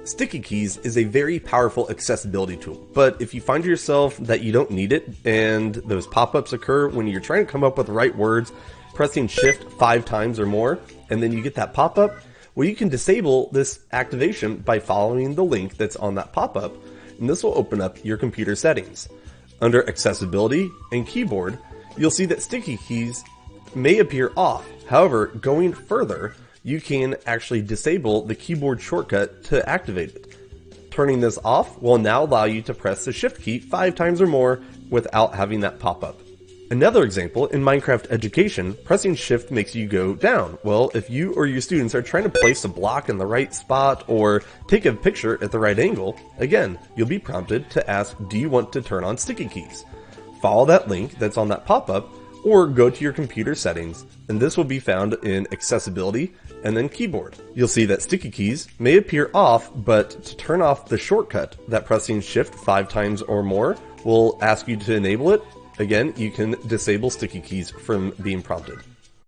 Sticky Keys is a very powerful accessibility tool, but if you find yourself that you don't need it and those pop-ups occur when you're trying to come up with the right words, pressing Shift 5 times or more, and then you get that pop-up, well, you can disable this activation by following the link that's on that pop-up, and this will open up your computer settings. Under Accessibility and Keyboard, you'll see that Sticky Keys may appear off. However, going further, you can actually disable the keyboard shortcut to activate it. Turning this off will now allow you to press the Shift key 5 times or more without having that pop up. Another example, in Minecraft Education, pressing Shift makes you go down. Well, if you or your students are trying to place a block in the right spot or take a picture at the right angle, again, you'll be prompted to ask, do you want to turn on Sticky Keys? Follow that link that's on that pop-up, or go to your computer settings, and this will be found in Accessibility and then Keyboard. You'll see that Sticky Keys may appear off, but to turn off the shortcut, that pressing Shift 5 times or more will ask you to enable it. Again, you can disable Sticky Keys from being prompted.